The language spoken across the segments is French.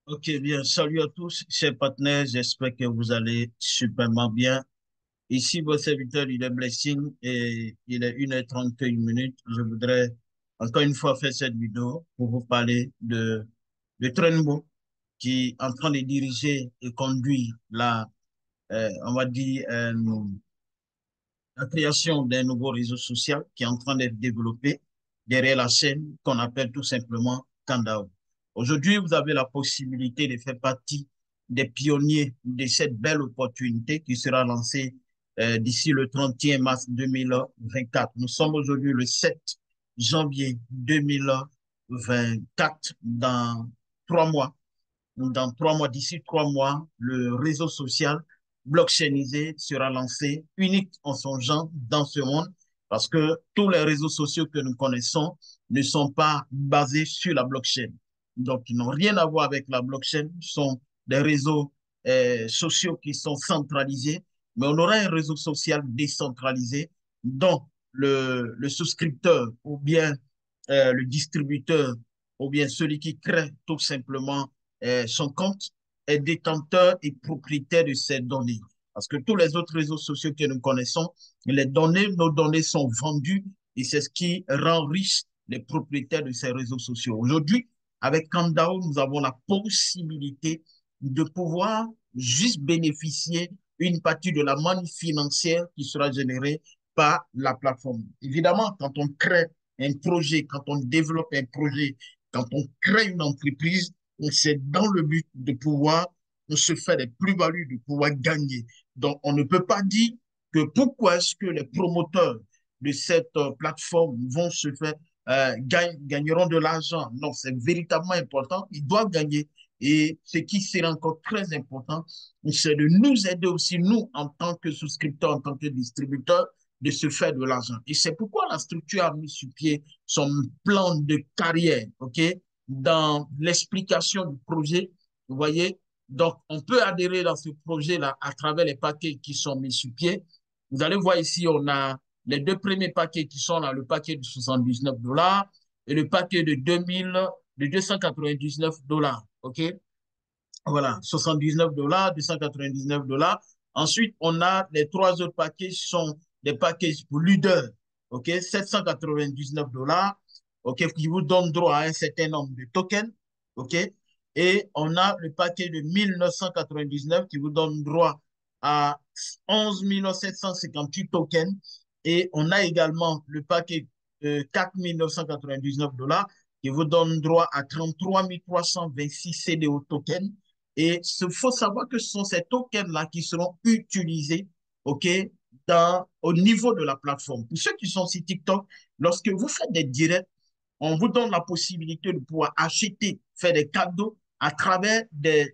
Ok, bien. Salut à tous, chers partenaires. J'espère que vous allez superment bien. Ici, votre serviteur, il est Blessing et il est 1h31 minutes. Je voudrais encore une fois faire cette vidéo pour vous parler de Trenbo qui est en train de diriger et conduire on va dire, la création d'un nouveau réseau social qui est en train d'être développé derrière la chaîne qu'on appelle tout simplement Kandao. Aujourd'hui, vous avez la possibilité de faire partie des pionniers de cette belle opportunité qui sera lancée d'ici le 31 mars 2024. Nous sommes aujourd'hui le 7 janvier 2024. Dans 3 mois, d'ici 3 mois, le réseau social blockchainisé sera lancé, unique en son genre dans ce monde, parce que tous les réseaux sociaux que nous connaissons ne sont pas basés sur la blockchain. Donc, ils n'ont rien à voir avec la blockchain. Ce sont des réseaux sociaux qui sont centralisés, mais on aura un réseau social décentralisé dont le souscripteur ou bien le distributeur ou bien celui qui crée tout simplement son compte est détenteur et propriétaire de ces données. Parce que tous les autres réseaux sociaux que nous connaissons, nos données sont vendues et c'est ce qui rend riche les propriétaires de ces réseaux sociaux. Aujourd'hui, avec Kandao, nous avons la possibilité de pouvoir juste bénéficier une partie de la manne financière qui sera générée par la plateforme. Évidemment, quand on crée un projet, quand on développe un projet, quand on crée une entreprise, c'est dans le but de pouvoir se faire des plus-values, de pouvoir gagner. Donc, on ne peut pas dire que pourquoi est-ce que les promoteurs de cette plateforme vont se faire, gagneront de l'argent. Non, c'est véritablement important. Ils doivent gagner. Et ce qui sera encore très important, c'est de nous aider aussi, nous, en tant que souscripteurs, en tant que distributeurs, de se faire de l'argent. Et c'est pourquoi la structure a mis sur pied son plan de carrière, OK, dans l'explication du projet. Vous voyez, donc on peut adhérer dans ce projet-là à travers les paquets qui sont mis sur pied. Vous allez voir ici, on a les deux premiers paquets qui sont là, le paquet de 79 dollars et le paquet de 299 dollars. OK? Voilà, 79 dollars, 299 dollars. Ensuite, on a les trois autres paquets qui sont des paquets pour leader. OK, 799 dollars. OK, qui vous donne droit à un certain nombre de tokens. OK, et on a le paquet de 1999 qui vous donne droit à 11 758 tokens. Et on a également le paquet de 4 999 dollars qui vous donne droit à 33 326 CDO tokens. Et il faut savoir que ce sont ces tokens-là qui seront utilisés, OK, au niveau de la plateforme. Pour ceux qui sont sur TikTok, lorsque vous faites des directs, on vous donne la possibilité de pouvoir acheter, faire des cadeaux à travers des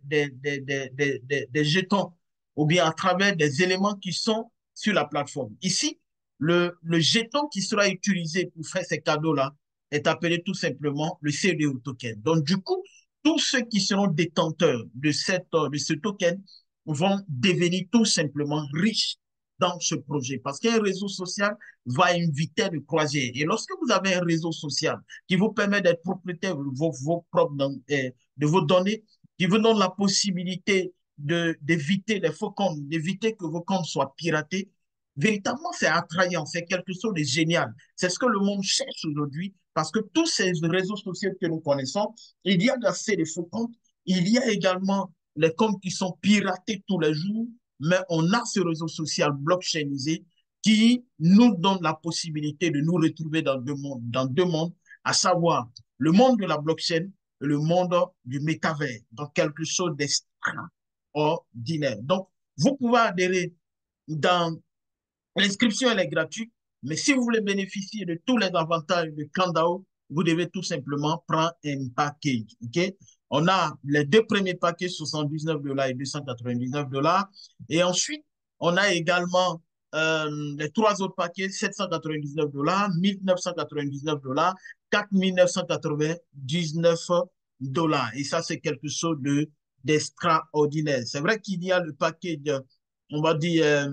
jetons ou bien à travers des éléments qui sont sur la plateforme. Ici, le jeton qui sera utilisé pour faire ces cadeaux-là est appelé tout simplement le CDO token. Donc, du coup, tous ceux qui seront détenteurs de ce token vont devenir tout simplement riches dans ce projet. Parce qu'un réseau social va à une vitesse de croisière. Et lorsque vous avez un réseau social qui vous permet d'être propriétaire de vos données, qui vous donne la possibilité d'éviter les faux comptes, d'éviter que vos comptes soient piratés, véritablement, c'est attrayant, c'est quelque chose de génial. C'est ce que le monde cherche aujourd'hui parce que tous ces réseaux sociaux que nous connaissons, il y a assez de faux comptes, il y a également les comptes qui sont piratés tous les jours, mais on a ce réseau social blockchainisé qui nous donne la possibilité de nous retrouver dans deux mondes, à savoir le monde de la blockchain et le monde du métavers, donc quelque chose d'extraordinaire. Donc, vous pouvez adhérer dans l'inscription, elle est gratuite, mais si vous voulez bénéficier de tous les avantages de Kandao, vous devez tout simplement prendre un package. OK? On a les deux premiers paquets, 79 dollars et 299 dollars. Et ensuite, on a également les trois autres paquets, 799 dollars, 1999 dollars, 4999 dollars. Et ça, c'est quelque chose d'extraordinaire. C'est vrai qu'il y a le paquet on va dire,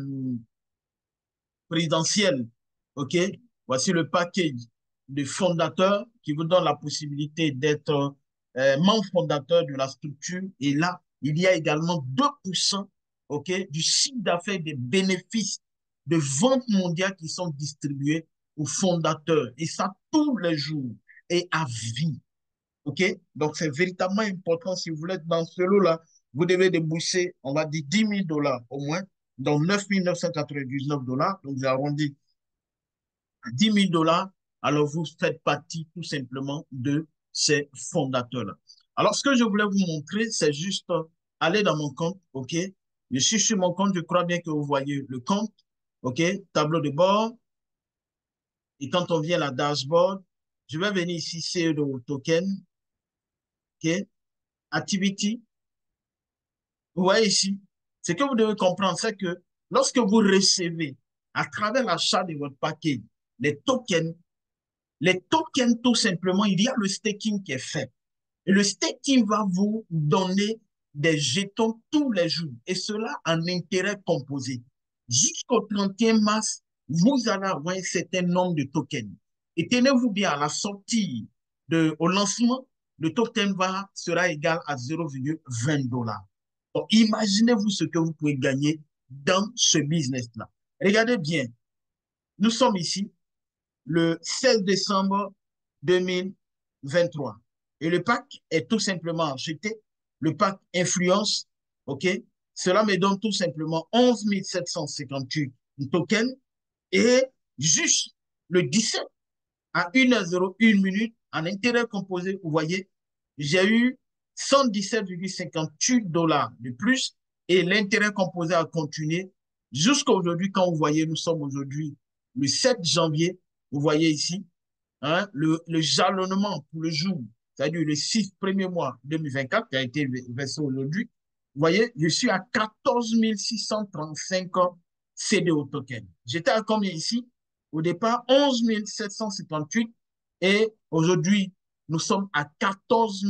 présidentielle. OK? Voici le package de fondateurs qui vous donne la possibilité d'être membre fondateur de la structure. Et là, il y a également 2% ok, du chiffre d'affaires des bénéfices de vente mondiale qui sont distribués aux fondateurs. Et ça tous les jours et à vie. OK? Donc, c'est véritablement important. Si vous voulez être dans ce lot-là, vous devez débourser, on va dire, 10 000 dollars au moins, donc 9 999 dollars. Donc, j'ai arrondi à 10 000 dollars. Alors, vous faites partie tout simplement de ces fondateurs-là. Alors, ce que je voulais vous montrer, c'est juste aller dans mon compte. OK? Je suis sur mon compte. Je crois bien que vous voyez le compte. OK? Tableau de bord. Et quand on vient à la dashboard, je vais venir ici, CEO token. OK? Activity. Vous voyez ici, ce que vous devez comprendre, c'est que lorsque vous recevez à travers l'achat de votre paquet les tokens, tout simplement, il y a le staking qui est fait. Et le staking va vous donner des jetons tous les jours, et cela en intérêt composé. Jusqu'au 31 mars, vous allez avoir un certain nombre de tokens. Et tenez-vous bien, à la sortie, au lancement, le token sera égal à 0,20 dollars. Donc, imaginez-vous ce que vous pouvez gagner dans ce business-là. Regardez bien, nous sommes ici le 16 décembre 2023 et le pack est tout simplement acheté. Le pack influence, OK? Cela me donne tout simplement 11 758 tokens et juste le 17 à 1h01 en intérêt composé, vous voyez, j'ai eu 117,58 dollars de plus et l'intérêt composé a continué jusqu'à aujourd'hui. Quand vous voyez, nous sommes aujourd'hui le 7 janvier, vous voyez ici, hein, le jalonnement pour le jour, c'est-à-dire le 6 premier mois 2024 qui a été versé aujourd'hui. Vous voyez, je suis à 14 635 CDO token. J'étais à combien ici? Au départ, 11 758 et aujourd'hui, nous sommes à 14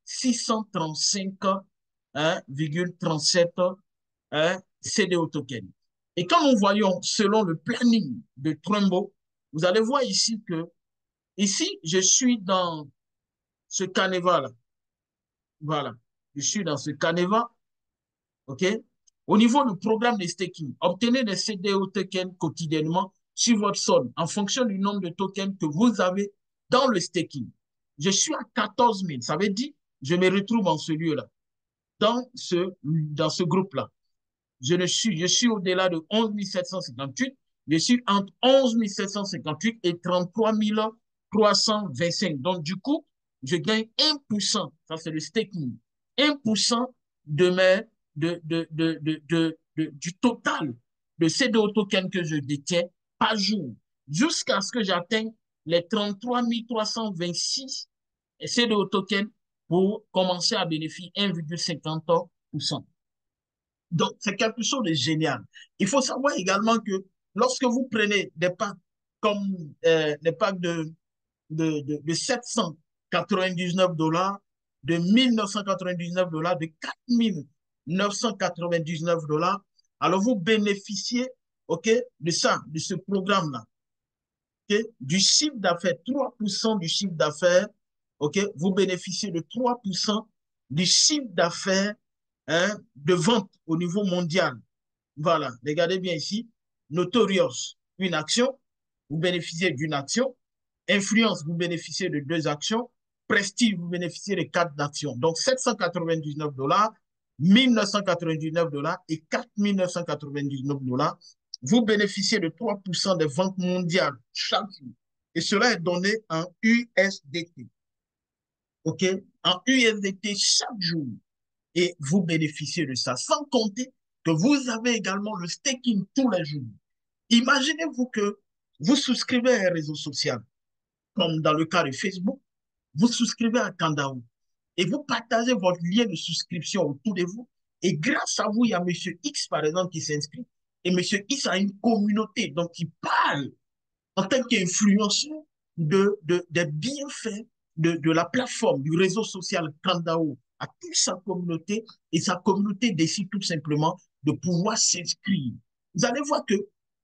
635,37 hein, CDO token. Et quand nous voyons, selon le planning de Trumbo, vous allez voir ici que, ici, je suis dans ce canevas-là. Voilà. Je suis dans ce canevas. OK? Au niveau du programme de staking, obtenez des CDO tokens quotidiennement sur votre solde en fonction du nombre de tokens que vous avez dans le staking. Je suis à 14 000. Ça veut dire, je me retrouve en ce lieu-là, dans ce groupe-là. Je suis au-delà de 11 758. Je suis entre 11 758 et 33 325. Donc, du coup, je gagne 1%. Ça, c'est le staking. 1% de mes, du total de ces deux tokens que je détiens par jour jusqu'à ce que j'atteigne les 33 326 ces deux tokens pour commencer à bénéficier 1,50%. Donc, c'est quelque chose de génial. Il faut savoir également que lorsque vous prenez des packs comme des packs de 799 dollars, de 1999 dollars, de 4999 dollars, alors vous bénéficiez ok, de ça, de ce programme-là. Okay, du chiffre d'affaires, 3% du chiffre d'affaires, ok, vous bénéficiez de 3% du chiffre d'affaires hein, de vente au niveau mondial. Voilà, regardez bien ici. Notorious, une action, vous bénéficiez d'une action. Influence, vous bénéficiez de deux actions. Prestige, vous bénéficiez de quatre actions. Donc, 799 dollars, 1999 dollars et 4999 dollars. Vous bénéficiez de 3% des ventes mondiales chaque jour. Et cela est donné en USDT. OK? En USDT chaque jour et vous bénéficiez de ça, sans compter que vous avez également le staking tous les jours. Imaginez-vous que vous souscrivez à un réseau social, comme dans le cas de Facebook, vous souscrivez à Kandao et vous partagez votre lien de souscription autour de vous. Et grâce à vous, il y a M. X, par exemple, qui s'inscrit. Et M. X a une communauté, donc il parle en tant qu'influenceur des bienfaits de la plateforme, du réseau social Kandao à toute sa communauté et sa communauté décide tout simplement de pouvoir s'inscrire. Vous allez voir que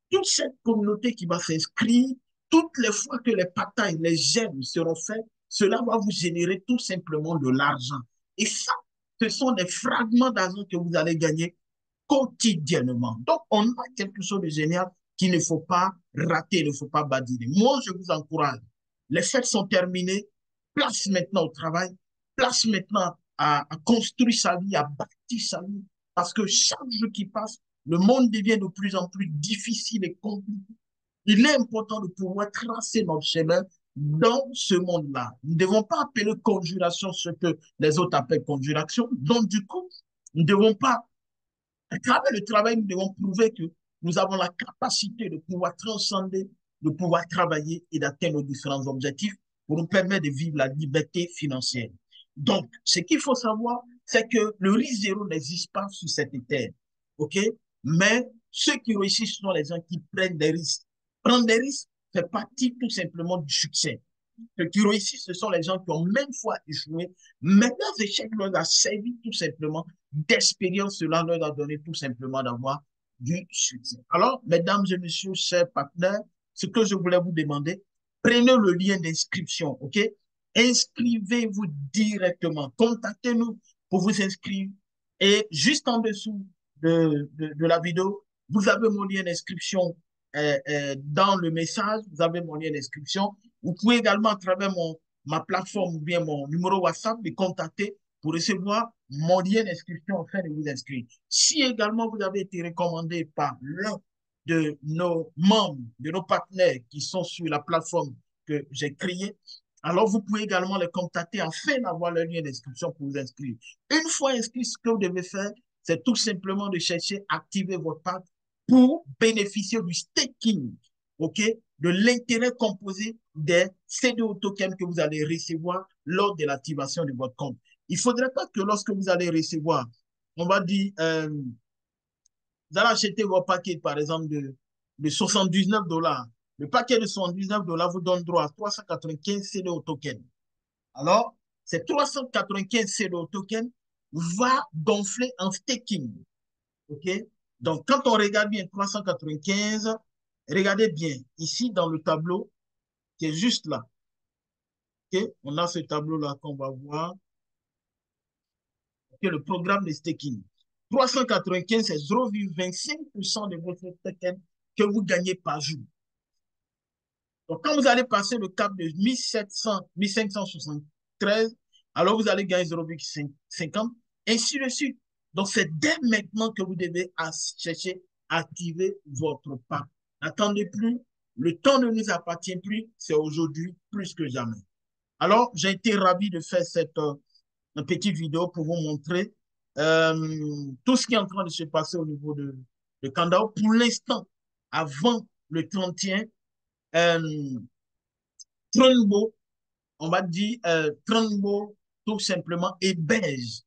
toute cette communauté qui va s'inscrire, toutes les fois que les partages, les j'aime seront faits, cela va vous générer tout simplement de l'argent. Et ça, ce sont des fragments d'argent que vous allez gagner quotidiennement. Donc, on a quelque chose de génial qu'il ne faut pas rater, il ne faut pas badiner. Moi, je vous encourage. Les fêtes sont terminées. Place maintenant au travail. Place maintenant à construire sa vie, à bâtir sa vie. Parce que chaque jour qui passe, le monde devient de plus en plus difficile et compliqué. Il est important de pouvoir tracer notre chemin dans ce monde-là. Nous ne devons pas appeler conjuration ce que les autres appellent conjuration. Donc, du coup, nous ne devons pas, à travers le travail, nous devons prouver que nous avons la capacité de pouvoir transcender, de pouvoir travailler et d'atteindre nos différents objectifs pour nous permettre de vivre la liberté financière. Donc, ce qu'il faut savoir, c'est que le risque zéro n'existe pas sur cette terre. OK? Mais ceux qui réussissent sont les gens qui prennent des risques. Prendre des risques fait partie tout simplement du succès. Ceux qui réussissent, ce sont les gens qui ont même fois échoué, mais leurs échecs leur a servi tout simplement d'expérience. Cela leur a donné tout simplement d'avoir du succès. Alors, mesdames et messieurs, chers partenaires, ce que je voulais vous demander, prenez le lien d'inscription, OK? Inscrivez-vous directement. Contactez-nous pour vous inscrire. Et juste en dessous de la vidéo, vous avez mon lien d'inscription dans le message. Vous avez mon lien d'inscription. Vous pouvez également, à travers ma plateforme ou bien mon numéro WhatsApp, me contacter pour recevoir mon lien d'inscription afin de vous inscrire. Si également vous avez été recommandé par l'un de nos membres, de nos partenaires qui sont sur la plateforme que j'ai créée, alors vous pouvez également les contacter afin d'avoir le lien d'inscription pour vous inscrire. Une fois inscrit, ce que vous devez faire, c'est tout simplement de chercher à activer votre pack pour bénéficier du staking, OK, de l'intérêt composé des CDO tokens que vous allez recevoir lors de l'activation de votre compte. Il ne faudrait pas que lorsque vous allez recevoir, on va dire, vous allez acheter votre paquet, par exemple, de 79 dollars. Le paquet de 79 dollars vous donne droit à 395 CDO tokens. Alors, ces 395 CDO tokens va gonfler en staking. OK? Donc, quand on regarde bien 395, regardez bien ici dans le tableau qui est juste là. OK? On a ce tableau-là qu'on va voir. OK? Le programme de staking. 395, c'est 0,25% de votre token que vous gagnez par jour. Donc, quand vous allez passer le cap de 1700, 1573, alors vous allez gagner 0,50, ainsi de suite. Donc, c'est dès maintenant que vous devez chercher à activer votre pack. N'attendez plus. Le temps ne nous appartient plus. C'est aujourd'hui plus que jamais. Alors, j'ai été ravi de faire cette petite vidéo pour vous montrer tout ce qui est en train de se passer au niveau de Kandao. Pour l'instant, avant le 31, Trumbo, on va dire Trumbo tout simplement héberge,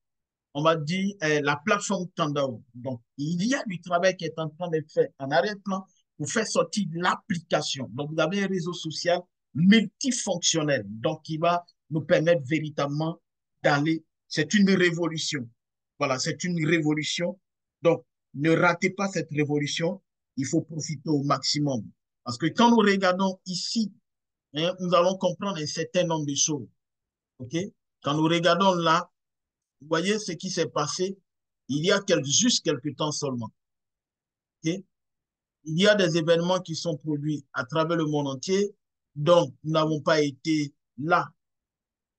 on va dire la plateforme Kandao. Donc, il y a du travail qui est en train d'être fait en arrière-plan pour faire sortir l'application. Donc, vous avez un réseau social multifonctionnel, donc qui va nous permettre véritablement d'aller. C'est une révolution. Voilà, c'est une révolution. Donc, ne ratez pas cette révolution. Il faut profiter au maximum. Parce que quand nous regardons ici, hein, nous allons comprendre un certain nombre de choses. OK? Quand nous regardons là, vous voyez ce qui s'est passé il y a juste quelques temps seulement. OK? Il y a des événements qui sont produits à travers le monde entier, donc nous n'avons pas été là,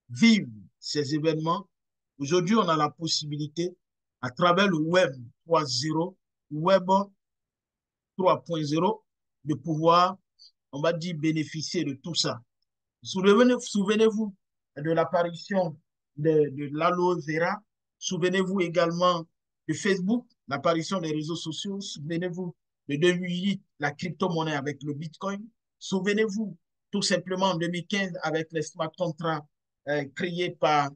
vivre ces événements. Aujourd'hui, on a la possibilité, à travers le Web 3.0, Web 3.0, de pouvoir, on va dire, bénéficier de tout ça. Souvenez-vous de l'apparition de l'aloe vera. Souvenez-vous également de Facebook, l'apparition des réseaux sociaux. Souvenez-vous de 2008, la crypto-monnaie avec le Bitcoin. Souvenez-vous tout simplement en 2015 avec les smart contracts créés par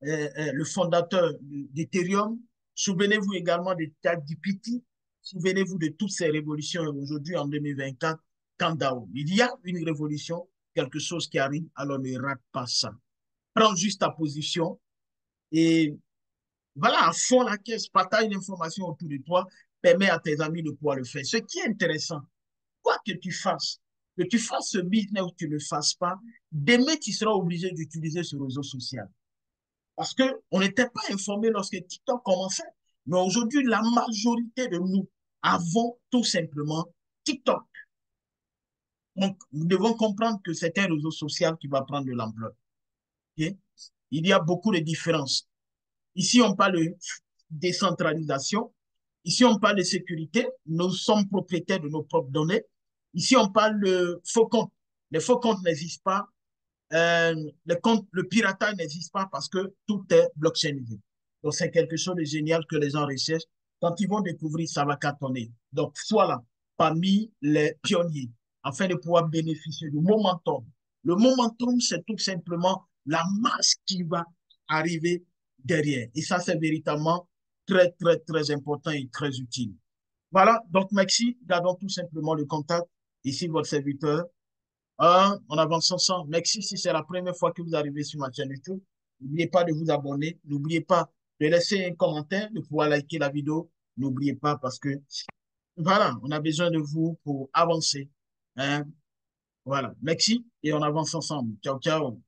le fondateur d'Ethereum. Souvenez-vous également de ChatGPT. Souvenez-vous de toutes ces révolutions aujourd'hui en 2024, Kandao. Il y a une révolution, quelque chose qui arrive, alors ne rate pas ça. Prends juste ta position et voilà, à fond la caisse, partage l'information autour de toi, permet à tes amis de pouvoir le faire. Ce qui est intéressant, quoi que tu fasses, Que tu fasses ce business ou que tu ne le fasses pas, demain, tu seras obligé d'utiliser ce réseau social. Parce qu'on n'était pas informé lorsque TikTok commençait. Mais aujourd'hui, la majorité de nous avons tout simplement TikTok. Donc, nous devons comprendre que c'est un réseau social qui va prendre de l'ampleur. Okay? Il y a beaucoup de différences. Ici, on parle de décentralisation. Ici, on parle de sécurité. Nous sommes propriétaires de nos propres données. Ici, on parle de faux comptes. Les faux comptes n'existent pas. Le piratage n'existe pas parce que tout est blockchainisé. Donc, c'est quelque chose de génial que les gens recherchent. Quand ils vont découvrir, ça va cartonner. Donc, sois là, parmi les pionniers, afin de pouvoir bénéficier du momentum. Le momentum, c'est tout simplement la masse qui va arriver derrière. Et ça, c'est véritablement très, très, très important et très utile. Voilà, donc merci. Gardons tout simplement le contact. Ici, votre serviteur. On avance ensemble. Merci si c'est la première fois que vous arrivez sur ma chaîne YouTube. N'oubliez pas de vous abonner. N'oubliez pas de laisser un commentaire, de pouvoir liker la vidéo. N'oubliez pas parce que, voilà, on a besoin de vous pour avancer. Hein? Voilà. Merci et on avance ensemble. Ciao, ciao.